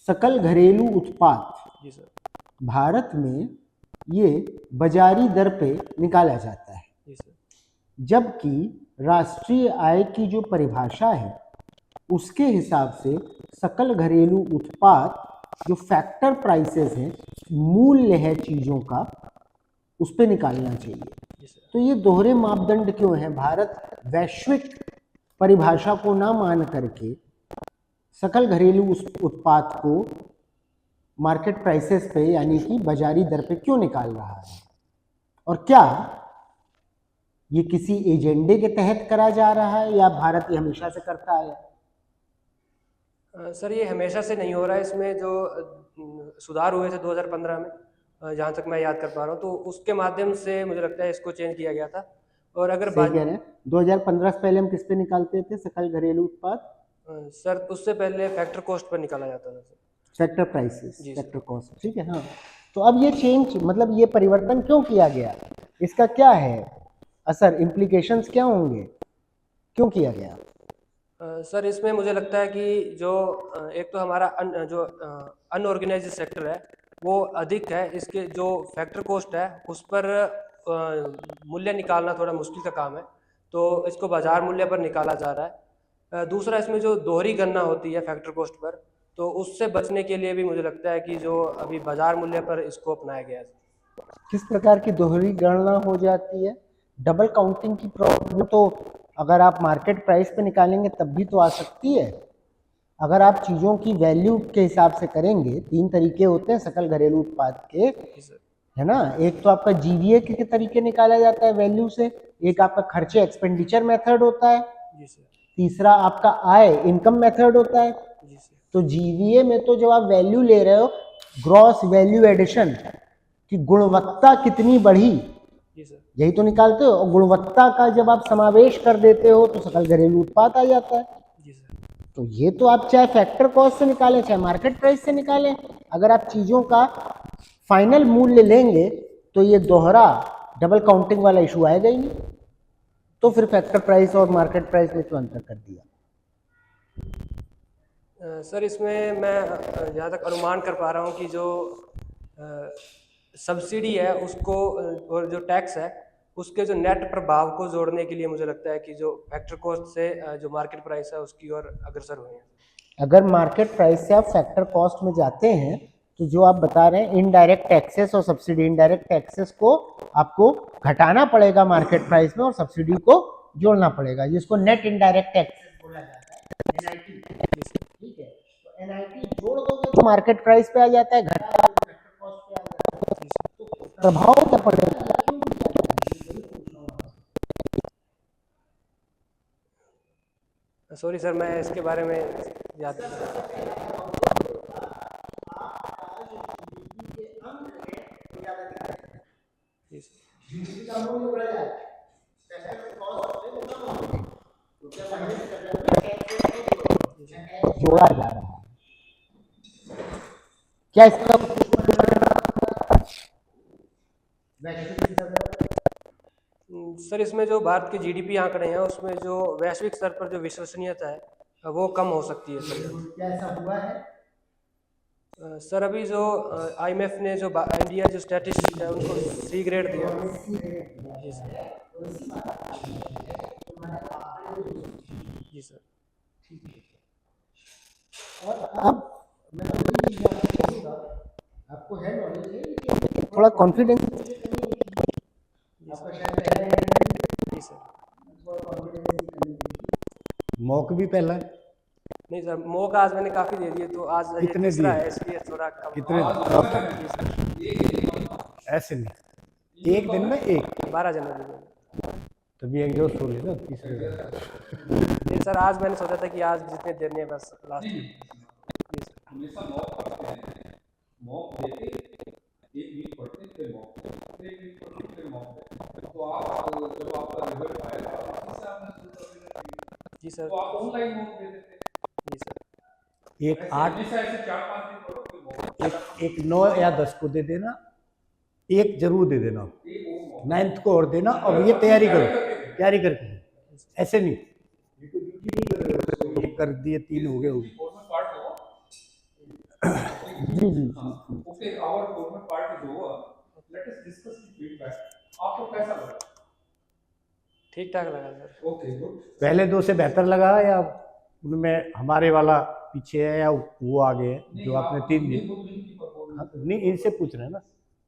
सकल घरेलू उत्पाद जी सर। भारत में ये बाजारी दर पे निकाला जाता है, जी सर। जबकि राष्ट्रीय आय की जो परिभाषा है उसके हिसाब से सकल घरेलू उत्पाद जो फैक्टर प्राइसेस हैं, मूल्य है चीज़ों का, उस पे निकालना चाहिए। तो ये दोहरे मापदंड क्यों है? भारत वैश्विक परिभाषा को ना मान करके सकल घरेलू उत्पाद को मार्केट प्राइसेस पे यानी कि बाजारी दर पे क्यों निकाल रहा है? और क्या ये किसी एजेंडे के तहत करा जा रहा है या भारत ये हमेशा से करता आया? सर ये हमेशा से नहीं हो रहा है। इसमें जो सुधार हुए थे 2015 में, जहाँ तक मैं याद कर पा रहा हूँ, तो उसके माध्यम से मुझे लगता है इसको चेंज किया गया था। और अगर सही कह रहे हैं। 2015 से पहले हम किस पे निकालते थे सकल घरेलू उत्पाद? सर उससे पहले फैक्टर कॉस्ट पर निकाला जाता था सर। फैक्टर प्राइसेस, जी फैक्टर कॉस्ट, ठीक है। हाँ, तो अब ये चेंज, मतलब ये परिवर्तन क्यों किया गया? इसका क्या है असर, इम्प्लीकेशंस क्या होंगे, क्यों किया गया? सर इसमें मुझे लगता है कि जो एक तो हमारा जो अनऑर्गेनाइज्ड सेक्टर है वो अधिक है। इसके जो फैक्टर कॉस्ट है उस पर मूल्य निकालना थोड़ा मुश्किल का काम है, तो इसको बाजार मूल्य पर निकाला जा रहा है। दूसरा, इसमें जो दोहरी गणना होती है फैक्टर कॉस्ट पर, तो उससे बचने के लिए भी मुझे लगता है कि जो अभी बाजार मूल्य पर इसको अपनाया गया है। किस प्रकार की दोहरी गणना हो जाती है? डबल काउंटिंग की प्रॉब्लम तो अगर आप मार्केट प्राइस पे निकालेंगे तब भी तो आ सकती है। अगर आप चीज़ों की वैल्यू के हिसाब से करेंगे, तीन तरीके होते हैं सकल घरेलू उत्पाद के, है ना। एक तो आपका जीवीए के तरीके निकाला जाता है वैल्यू से, एक आपका खर्चे एक्सपेंडिचर मेथड होता है, तीसरा आपका आय इनकम मेथड होता है। तो जीवीए में तो जब आप वैल्यू ले रहे हो, ग्रॉस वैल्यू एडिशन की गुणवत्ता कितनी बढ़ी, यही तो निकालते हो। और गुणवत्ता का जब आप समावेश कर देते हो तो सकल घरेलू उत्पाद आ जाता है। तो ये तो आप चाहे फैक्टर कॉस्ट से निकालें चाहे मार्केट प्राइस से निकालें, अगर आप चीज़ों का फाइनल मूल्य लेंगे तो ये दोहरा डबल काउंटिंग वाला इशू आएगा ही नहीं। तो फिर फैक्टर प्राइस और मार्केट प्राइस में क्यों अंतर कर दिया? सर इसमें मैं जहाँ तक अनुमान कर पा रहा हूँ कि जो सब्सिडी है उसको और जो टैक्स है उसके जो नेट प्रभाव को जोड़ने के लिए मुझे लगता है कि जो फैक्टर कॉस्ट से जो मार्केट प्राइस है उसकी ओर अग्रसर हुए हैं। अगर मार्केट प्राइस से आप फैक्टर कॉस्ट में जाते हैं तो जो आप बता रहे हैं इनडायरेक्ट टैक्सेस और सब्सिडी, इनडायरेक्ट टैक्सेस को आपको घटाना पड़ेगा मार्केट प्राइस में और सब्सिडी को जोड़ना पड़ेगा, जिसको नेट इनडायरेक्ट टैक्सेस बोला जाता है, एनआईटी। ठीक है, तो एनआईटी जोड़ दोगे तो मार्केट प्राइस पे आ जाता है, घटा दोगे तो फैक्टर कॉस्ट पे आ जाता है। तो प्रभाव क्या पड़ेगा? सॉरी सर, मैं इसके बारे में याद जोड़ा जा रहा है। क्या इसका सर इसमें जो भारत के जीडीपी आंकड़े हैं उसमें जो वैश्विक स्तर पर जो विश्वसनीयता है वो कम हो सकती है सर। क्या ऐसा हुआ है? सर अभी जो आईएमएफ ने जो इंडिया जो स्टैटिस्टिक्स है उनको सी ग्रेड दिया। जी सर। जी सर। और अब मैं आपको है नॉलेज है, थोड़ा कॉन्फिडेंस मौक भी पहला है। नहीं सर, मौका आज मैंने काफी दे दिए, तो आज कितने तीसरा दिए? है इसलिए थोड़ा कम। कितने? ऐसे नहीं, एक दिन में एक 12 जनवरी को। तभी एग्जॉस्ट हो लेना तीसरे दिन। नहीं सर, आज मैंने सोचा था कि आज जितने देने हैं बस लास्ट। हमेशा मॉक करते हैं, मॉक देते एक वीक पढ़ते फिर मॉक, फिर एक वीक पढ़ते फिर मॉक। तो आप जब आपका रिजल्ट आएगा इससे आपने जी सर, तो आप ऑनलाइन मॉक दे देते। जी सर। एक 8 ऐसे 4-5 दिन पढ़ो फिर मॉक। एक 9 या 10 को दे देना, एक जरूर दे देना, 9th को और देना। और ये तैयारी करके ऐसे नहीं कर दिए, 3 हो गए होगी। जी जी okay, our government part is over, let us discuss the feedback. आपको कैसा लगा? ठीक ठाक लगा सर। Okay, good. पहले दो से बेहतर लगा या उनमें हमारे वाला पीछे है या वो आगे है जो आपने 3 दिन? की परफॉर्मेंस नहीं, इनसे पूछ रहे हैं ना।